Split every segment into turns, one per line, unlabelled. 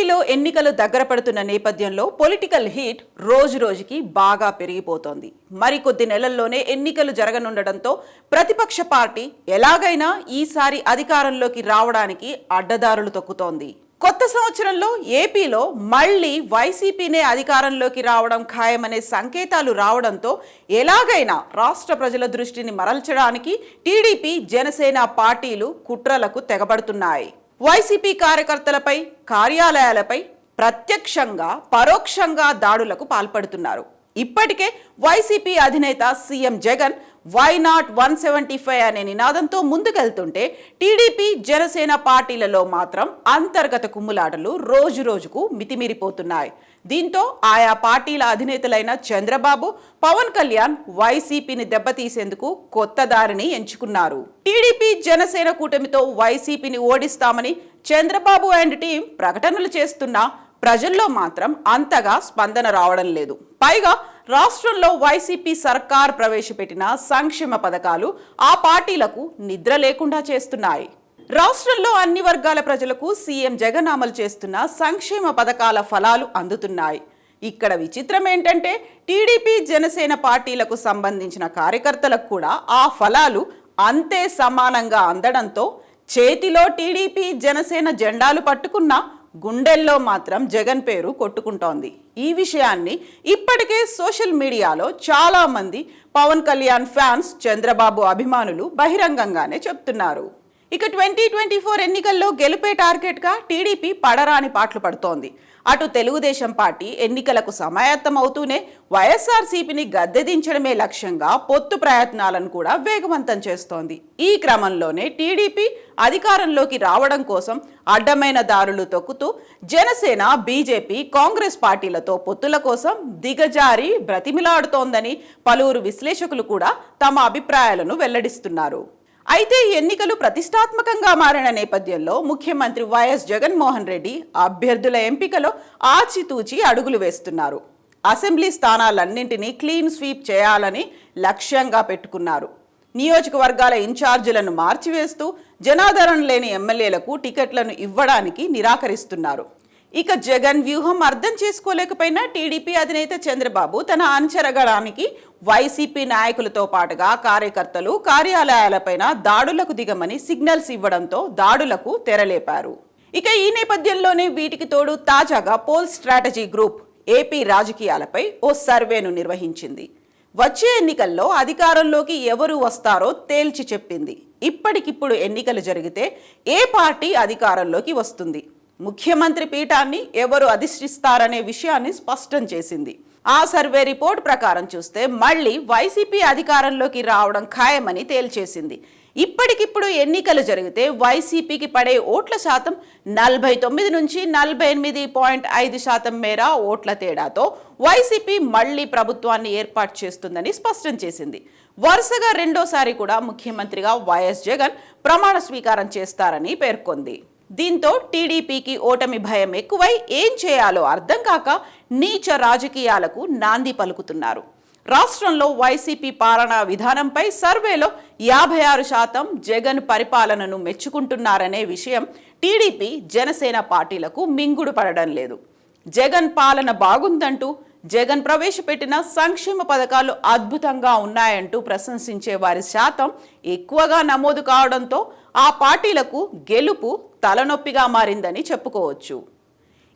ఏపీలో ఎన్నికలు దగ్గర పడుతున్న నేపథ్యంలో పొలిటికల్ హీట్ రోజు రోజుకి బాగా పెరిగిపోతోంది. మరికొద్ది నెలల్లోనే ఎన్నికలు జరగనుండడంతో ప్రతిపక్ష పార్టీ ఎలాగైనా ఈసారి అధికారంలోకి రావడానికి అడ్డదారులు తొక్కుతోంది. కొత్త సంవత్సరంలో ఏపీలో మళ్లీ వైసీపీనే అధికారంలోకి రావడం ఖాయమనే సంకేతాలు రావడంతో ఎలాగైనా రాష్ట్ర ప్రజల దృష్టిని మరల్చడానికి టీడీపీ, జనసేన పార్టీలు కుట్రలకు తెగబడుతున్నాయి. వైసీపీ కార్యకర్తలపై, కార్యాలయాలపై ప్రత్యక్షంగా, పరోక్షంగా దాడులకు పాల్పడుతున్నారు. ఇప్పటికే వైసీపీ అధినేత సీఎం జగన్ వై నాట్ 175 అనే నినాదంతో ముందుకెళ్తుంటే టీడీపీ, జనసేన పార్టీలలో మాత్రం అంతర్గత కుమ్ములాటలు రోజు రోజుకు మితిమీరిపోతున్నాయి. దీంతో ఆయా పార్టీల అధినేతలైన చంద్రబాబు, పవన్ కళ్యాణ్ వైసీపీని దెబ్బతీసేందుకు కొత్త దారిని ఎంచుకున్నారు. టీడీపీ, జనసేన కూటమితో వైసీపీని ఓడిస్తామని చంద్రబాబు అండ్ టీం ప్రకటనలు చేస్తున్నా ప్రజల్లో మాత్రం అంతగా స్పందన రావడం లేదు. పైగా రాష్ట్రంలో వైసీపీ సర్కార్ ప్రవేశపెట్టిన సంక్షేమ పథకాలు ఆ పార్టీలకు నిద్ర లేకుండా చేస్తున్నాయి. రాష్ట్రంలో అన్ని వర్గాల ప్రజలకు సీఎం జగన్ అమలు చేస్తున్న సంక్షేమ పథకాల ఫలాలు అందుతున్నాయి. ఇక్కడ విచిత్రం ఏంటంటే టీడీపీ, జనసేన పార్టీలకు సంబంధించిన కార్యకర్తలకు కూడా ఆ ఫలాలు అంతే సమానంగా అందడంతో చేతిలో టీడీపీ, జనసేన జెండాలు పట్టుకున్న గుండెల్లో మాత్రం జగన్ పేరు కొట్టుకుంటోంది. ఈ విషయాన్ని ఇప్పటికే సోషల్ మీడియాలో చాలా మంది పవన్ కళ్యాణ్ ఫ్యాన్స్, చంద్రబాబు అభిమానులు బహిరంగంగానే చెప్తున్నారు. ఇక 2024 ఎన్నికల్లో గెలుపే టార్గెట్గా టీడీపీ పడరాని పాటలు పడుతోంది. అటు తెలుగుదేశం పార్టీ ఎన్నికలకు సమాయత్తం అవుతూనే వైఎస్ఆర్సీపీని గద్దెదించడమే లక్ష్యంగా పొత్తు ప్రయత్నాలను కూడా వేగవంతం చేస్తోంది. ఈ క్రమంలోనే టీడీపీ అధికారంలోకి రావడం కోసం అడ్డమైన దారులు తొక్కుతూ జనసేన, బీజేపీ, కాంగ్రెస్ పార్టీలతో పొత్తుల కోసం దిగజారి బ్రతిమిలాడుతోందని పలువురు విశ్లేషకులు కూడా తమ అభిప్రాయాలను వెల్లడిస్తున్నారు. అయితే ఎన్నికలు ప్రతిష్టాత్మకంగా మారిన నేపథ్యంలో ముఖ్యమంత్రి వైఎస్ జగన్మోహన్ రెడ్డి అభ్యర్థుల ఎంపికలో ఆచితూచి అడుగులు వేస్తున్నారు. అసెంబ్లీ స్థానాలన్నింటినీ క్లీన్ స్వీప్ చేయాలని లక్ష్యంగా పెట్టుకున్నారు. నియోజకవర్గాల ఇన్ఛార్జీలను మార్చివేస్తూ జనాదరణ లేని ఎమ్మెల్యేలకు టికెట్లను ఇవ్వడానికి నిరాకరిస్తున్నారు. ఇక జగన్ వ్యూహం అర్థం చేసుకోలేకపోయినా టీడీపీ అధినేత చంద్రబాబు తన అనుచరగణానికి వైసీపీ నాయకులతో పాటుగా కార్యకర్తలు, కార్యాలయాలపైన దాడులకు దిగమని సిగ్నల్స్ ఇవ్వడంతో దాడులకు తెరలేపారు. ఇక ఈ నేపథ్యంలోనే వీటికి తోడు తాజాగా పోల్ స్ట్రాటజీ గ్రూప్ ఏపీ రాజకీయాలపై ఓ సర్వేను నిర్వహించింది. వచ్చే ఎన్నికల్లో అధికారంలోకి ఎవరు వస్తారో తేల్చి చెప్పింది. ఇప్పటికిప్పుడు ఎన్నికలు జరిగితే ఏ పార్టీ అధికారంలోకి వస్తుంది, ముఖ్యమంత్రి పీఠాన్ని ఎవరు అధిష్టిస్తారనే విషయాన్ని స్పష్టం చేసింది. ఆ సర్వే రిపోర్ట్ ప్రకారం చూస్తే మళ్లీ వైసీపీ అధికారంలోకి రావడం ఖాయమని తేల్చేసింది. ఇప్పటికిప్పుడు ఎన్నికలు జరిగితే వైసీపీకి పడే ఓట్ల శాతం 49 నుంచి 48.5% మేర ఓట్ల తేడాతో వైసీపీ మళ్లీ ప్రభుత్వాన్ని ఏర్పాటు చేస్తుందని స్పష్టం చేసింది. వరుసగా రెండోసారి కూడా ముఖ్యమంత్రిగా వైఎస్ జగన్ ప్రమాణ స్వీకారం చేస్తారని పేర్కొంది. దీంతో టీడీపీకి ఓటమి భయం ఎక్కువై ఏం చేయాలో అర్థం కాక నీచ రాజకీయాలకు నాంది పలుకుతున్నారు. రాష్ట్రంలో వైసీపీ పాలనా విధానంపై సర్వేలో 56% జగన్ పరిపాలనను మెచ్చుకుంటున్నారనే విషయం టీడీపీ, జనసేన పార్టీలకు మింగుడు పడడం లేదు. జగన్ పాలన బాగుందంటూ, జగన్ ప్రవేశపెట్టిన సంక్షేమ పథకాలు అద్భుతంగా ఉన్నాయంటూ ప్రశంసించే వారి శాతం ఎక్కువగా నమోదు కావడంతో ఆ పార్టీలకు గెలుపు తలనొప్పిగా మారిందని చెప్పుకోవచ్చు.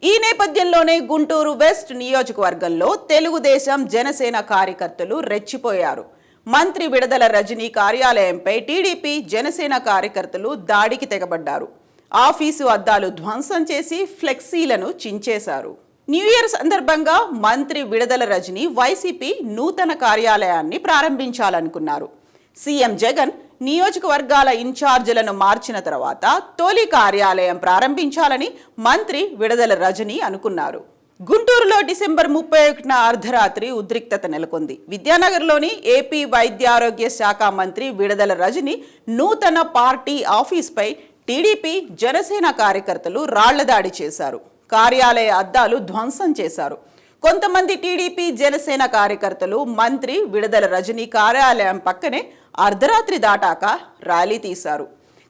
ఈ నేపథ్యంలోనే గుంటూరు వెస్ట్ నియోజకవర్గంలో తెలుగుదేశం, జనసేన కార్యకర్తలు రెచ్చిపోయారు. మంత్రి విడదల రజనీ కార్యాలయంపై టీడీపీ, జనసేన కార్యకర్తలు దాడికి తెగబడ్డారు. ఆఫీసు అద్దాలు ధ్వంసం చేసి ఫ్లెక్సీలను చించేశారు. న్యూ ఇయర్ సందర్భంగా మంత్రి విడదల రజనీ వైసీపీ నూతన కార్యాలయాన్ని ప్రారంభించాలనుకున్నారు. సీఎం జగన్ నియోజకవర్గాల ఇన్ఛార్జీలను మార్చిన తర్వాత తొలి కార్యాలయం ప్రారంభించాలని మంత్రి విడదల రజనీ అనుకున్నారు. గుంటూరులో డిసెంబర్ 31న అర్ధరాత్రి ఉద్రిక్తత నెలకొంది. విద్యానగర్లోని ఏపీ వైద్యారోగ్య శాఖ మంత్రి విడదల రజనీ నూతన పార్టీ ఆఫీస్పై టీడీపీ, జనసేన కార్యకర్తలు రాళ్ల దాడి చేశారు. కార్యాలయ అద్దాలు ధ్వంసం చేశారు. కొంతమంది టీడీపీ, జనసేన కార్యకర్తలు మంత్రి విడదల రజనీ కార్యాలయం పక్కనే అర్ధరాత్రి దాటాక ర్యాలీ తీశారు.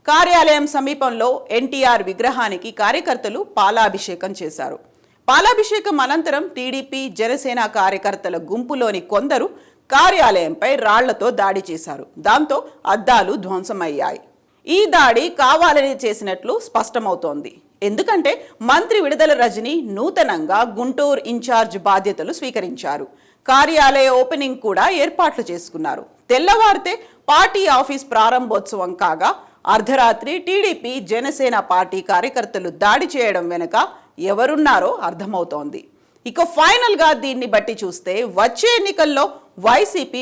కార్యాలయం సమీపంలో ఎన్టీఆర్ విగ్రహానికి కార్యకర్తలు పాలాభిషేకం చేశారు. పాలాభిషేకం అనంతరం టీడీపీ జనసేన కార్యకర్తల గుంపులోని కొందరు కార్యాలయంపై రాళ్లతో దాడి చేశారు. దాంతో అద్దాలు ధ్వంసమయ్యాయి. ఈ దాడి కావాలని చేసినట్లు స్పష్టమవుతోంది. ఎందుకంటే మంత్రి విడుదల రజని నూతనంగా గుంటూరు ఇన్ఛార్జ్ బాధ్యతలు స్వీకరించారు. కార్యాలయ ఓపెనింగ్ కూడా ఏర్పాట్లు చేసుకున్నారు. తెల్లవారితే పార్టీ ఆఫీస్ ప్రారంభోత్సవం కాగా అర్ధరాత్రి టీడీపీ జనసేన పార్టీ కార్యకర్తలు దాడి చేయడం వెనుక ఎవరున్నారో అర్థమవుతోంది. ఇక ఫైనల్ గా దీన్ని బట్టి చూస్తే వచ్చే ఎన్నికల్లో వైసీపీ